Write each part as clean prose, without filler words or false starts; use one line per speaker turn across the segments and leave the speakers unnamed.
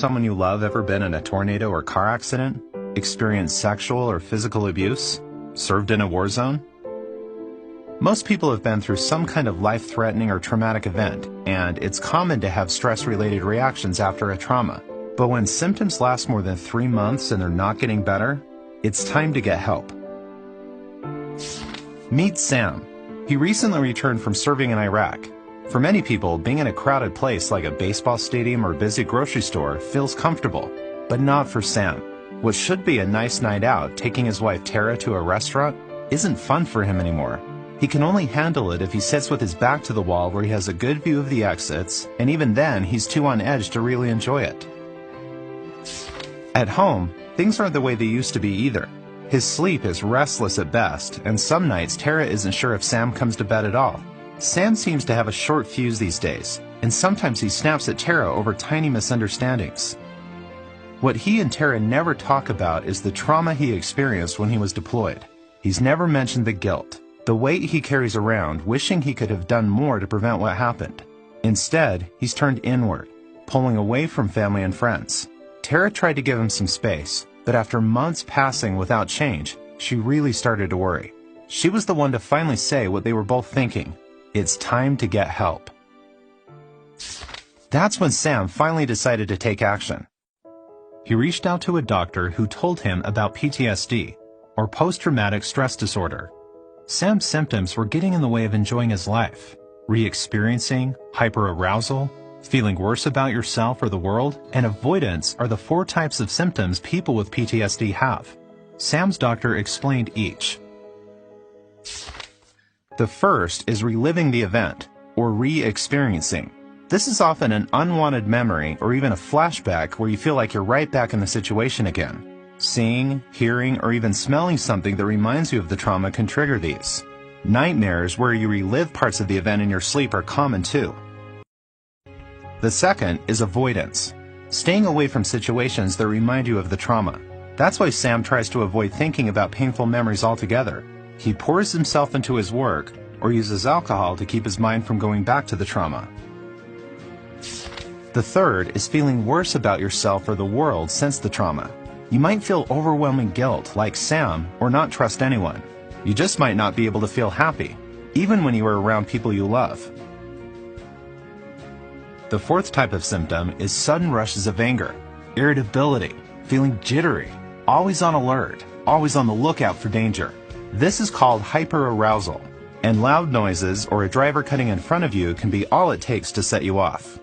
someone you love ever been in a tornado or car accident? Experienced sexual or physical abuse? Served in a war zone? Most people have been through some kind of life-threatening or traumatic event, and it's common to have stress-related reactions after a trauma. But when symptoms last more than 3 months and they're not getting better, it's time to get help. Meet Sam. He recently returned from serving in Iraq. For many people, being in a crowded place like a baseball stadium or busy grocery store feels comfortable, but not for Sam. What should be a nice night out, taking his wife Tara to a restaurant, isn't fun for him anymore. He can only handle it if he sits with his back to the wall where he has a good view of the exits, and even then, he's too on edge to really enjoy it. At home, things aren't the way they used to be either. His sleep is restless at best, and some nights Tara isn't sure if Sam comes to bed at all. Sam seems to have a short fuse these days, and sometimes he snaps at Tara over tiny misunderstandings. What he and Tara never talk about is the trauma he experienced when he was deployed. He's never mentioned the guilt, the weight he carries around, wishing he could have done more to prevent what happened. Instead, he's turned inward, pulling away from family and friends. Tara tried to give him some space, but after months passing without change, she really started to worry. She was the one to finally say what they were both thinking: it's time to get help. That's when Sam finally decided to take action. He reached out to a doctor who told him about PTSD, or post-traumatic stress disorder. Sam's symptoms were getting in the way of enjoying his life. Re-experiencing, hyperarousal, feeling worse about yourself or the world, and avoidance are the 4 types of symptoms people with PTSD have. Sam's doctor explained each. The first is reliving the event, or re-experiencing. This is often an unwanted memory or even a flashback where you feel like you're right back in the situation again. Seeing, hearing, or even smelling something that reminds you of the trauma can trigger these. Nightmares where you relive parts of the event in your sleep are common too. The second is avoidance. Staying away from situations that remind you of the trauma. That's why Sam tries to avoid thinking about painful memories altogether. He pours himself into his work or uses alcohol to keep his mind from going back to the trauma. The third is feeling worse about yourself or the world since the trauma. You might feel overwhelming guilt, like Sam, or not trust anyone. You just might not be able to feel happy, even when you are around people you love. The fourth type of symptom is sudden rushes of anger, irritability, feeling jittery, always on alert, always on the lookout for danger. This is called hyperarousal, and loud noises or a driver cutting in front of you can be all it takes to set you off.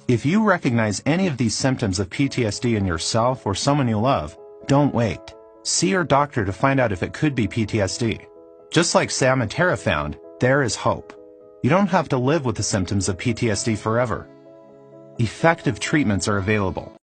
If you recognize any of these symptoms of PTSD in yourself or someone you love, don't wait. See your doctor to find out if it could be PTSD. Just like Sam and Tara found, there is hope. You don't have to live with the symptoms of PTSD forever. Effective treatments are available.